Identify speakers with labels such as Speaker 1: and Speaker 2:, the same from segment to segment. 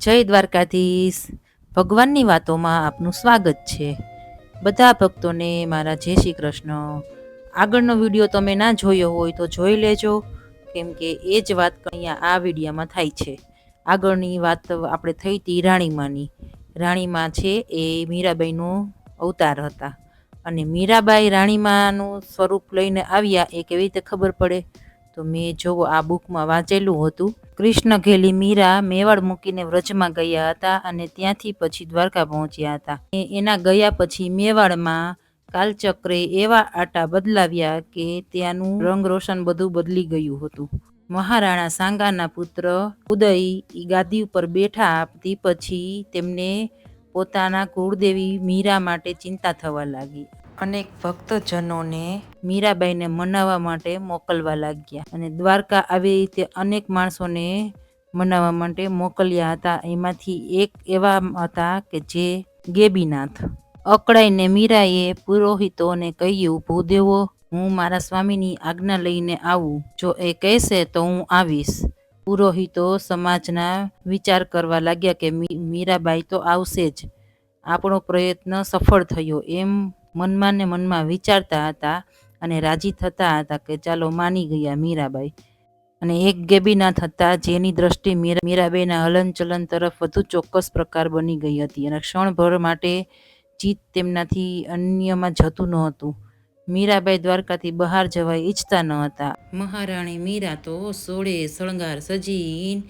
Speaker 1: જય દ્વારકાધીશ. ભગવાનની વાતોમાં આપનું સ્વાગત છે. બધા ભક્તોને મારા જય શ્રી કૃષ્ણ. આગળનો વિડીયો તમે ના જોયો હોય તો જોઈ લેજો, કેમ કે એ જ વાત અહીંયા આ વિડીયામાં થાય છે. આગળની વાત આપણે થઈ હતી રાણીમાની. રાણીમા છે એ મીરાબાઈનો અવતાર હતા, અને મીરાબાઈ રાણીમાનું સ્વરૂપ લઈને આવ્યા એ કેવી રીતે ખબર પડે? તો મેં જોવો આ બુકમાં વાંચેલું હતું. કૃષ્ણ ઘેલી મીરા મેવાડ મૂકીને વ્રજમાં ગયા હતા, અને ત્યાંથી પછી દ્વારકા પહોંચ્યા હતા. એના ગયા પછી મેવાડમાં કાલચક્રે એવા આટા બદલાવ્યા કે ત્યાંનું રંગ રોશન બધું બદલી ગયું હતું. મહારાણા સાંગાના પુત્ર ઉદય ગાદી ઉપર બેઠા તે પછી તેમને પોતાના કુળદેવી મીરા માટે ચિંતા થવા લાગી. અનેક ભક્તજનોને મીરાબાઈને મનાવવા માટે મોકલવા લાગ્યા, અને દ્વારકા આવી રીતે અનેક માણસોને મનાવવા માટે મોકલ્યા હતા. એમાંથી એક એવા હતા કે જે ગેબીનાથ. અકળાઈને મીરાએ પુરોહિતોને કહ્યું, ભૂદેવો, હું મારા સ્વામીની આજ્ઞા લઈને આવું, જો એ કહેશે તો હું આવીશ. પુરોહિતો સમાજના વિચાર કરવા લાગ્યા કે મીરાબાઈ તો આવશે જ, આપણો પ્રયત્ન સફળ થયો એમ મનમાં ને મનમાં વિચારતા હતા, અને રાજી થતા હતા કે ચાલો માની ગયા મીરાબાઈ. અને એક ગેબીનાથ હતા જેની દ્રષ્ટિ મીરાબાઈના હલનચલન તરફ વધુ ચોક્કસ પ્રકાર બની ગઈ હતી, અને ક્ષણભર માટે ચિત્ત તેમનાથી અન્યમાં જતું ન હતું. મીરાબાઈ દ્વારકાથી બહાર જવા ઈચ્છતા ન હતા. મહારાણી મીરા તો સોળે શણગાર સજીન,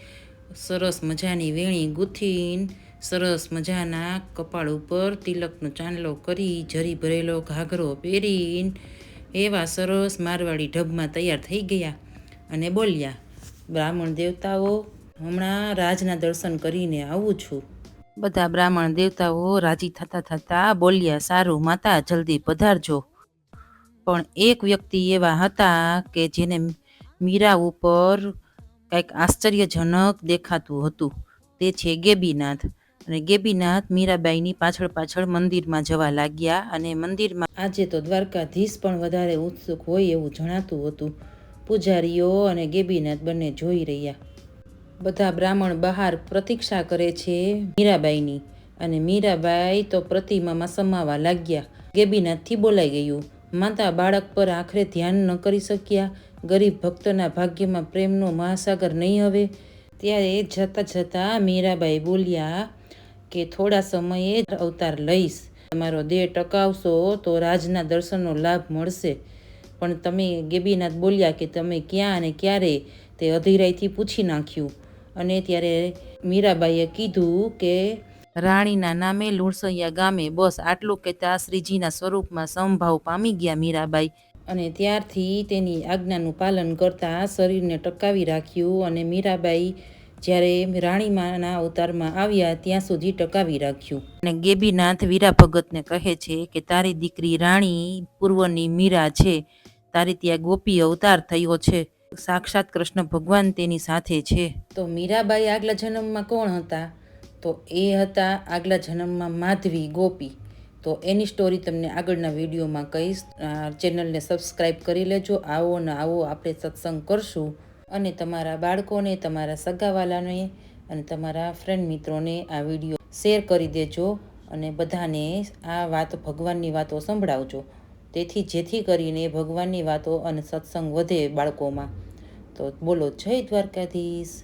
Speaker 1: સરસ મજાની વેણી ગૂંથીન, સરસ મજાના કપાળ ઉપર તિલકનો ચાંદલો કરી, જરી ભરેલો ઘાઘરો પહેરીને એવા સરસ મારવાડી ઢબમાં તૈયાર થઈ ગયા, અને બોલ્યા, બ્રાહ્મણ દેવતાઓ, હમણાં રાજના દર્શન કરીને આવું છું. બધા બ્રાહ્મણ દેવતાઓ રાજી થતા થતા બોલ્યા, સારું માતા, જલ્દી પધારજો. પણ એક વ્યક્તિ એવા હતા કે જેને મીરા ઉપર કંઈક આશ્ચર્યજનક દેખાતું હતું. તે છે ગેબીનાથ. અને ગેબીનાથ મીરાબાઈની પાછળ પાછળ મંદિરમાં જવા લાગ્યા, અને મંદિરમાં આજે તો દ્વારકાધીશ પણ વધારે ઉત્સુક હોય એવું જણાતું હતું. પૂજારીઓ અને ગેબીનાથ બંને જોઈ રહ્યા. બધા બ્રાહ્મણ બહાર પ્રતીક્ષા કરે છે મીરાબાઈની, અને મીરાબાઈ તો પ્રતિમામાં સમાવા લાગ્યા. ગેબીનાથથી બોલાઈ ગયું, માતા, બાળક પર આખરે ધ્યાન ન કરી શક્યા? ગરીબ ભક્તના ભાગ્યમાં પ્રેમનો મહાસાગર નહીં હવે? ત્યારે જતા જતા મીરાબાઈ બોલ્યા કે થોડા સમયે જ અવતાર લઈશ. તમારો દેહ ટકાવશો તો રાજના દર્શનનો લાભ મળશે. પણ તમે, ગેબીનાથ બોલ્યા કે તમે ક્યાં અને ક્યારે? તે અધીરાઈથી પૂછી નાખ્યું. અને ત્યારે મીરાબાઈએ કીધું કે રાણીના નામે લુણસૈયા ગામે. બસ આટલું કહેતા શ્રીજીના સ્વરૂપમાં સમભાવ પામી ગયા મીરાબાઈ, અને ત્યારથી તેની આજ્ઞાનું પાલન કરતા શરીરને ટકાવી રાખ્યું. અને મીરાબાઈ જ્યારે રાણીમાના અવતારમાં આવ્યા ત્યાં સુધી ટકાવી રાખ્યું. અને ગેબીનાથ વીરા ભગતને કહે છે કે તારી દીકરી રાણી પૂર્વની મીરા છે, તારી ત્યાં ગોપી અવતાર થયો છે, સાક્ષાત કૃષ્ણ ભગવાન તેની સાથે છે. તો મીરાબાઈ આગલા જન્મમાં કોણ હતા? તો એ હતા આગલા જન્મમાં માધવી, ગોપી. તો એની સ્ટોરી તમને આગળના વિડીયોમાં કહીશ. ચેનલને સબસ્ક્રાઈબ કરી લેજો. આવો ને આવો આપણે સત્સંગ કરશું, અને તમારા બાળકોને, તમારા સગાવાલાને અને તમારા ફ્રેન્ડ મિત્રોને આ વિડીયો શેર કરી દેજો, અને બધાને આ વાત, ભગવાનની વાતો સંભળાવજો, જેથી કરીને ભગવાનની વાતો અને સત્સંગ વધે બાળકોમાં. તો બોલો જય દ્વારકાધીશ.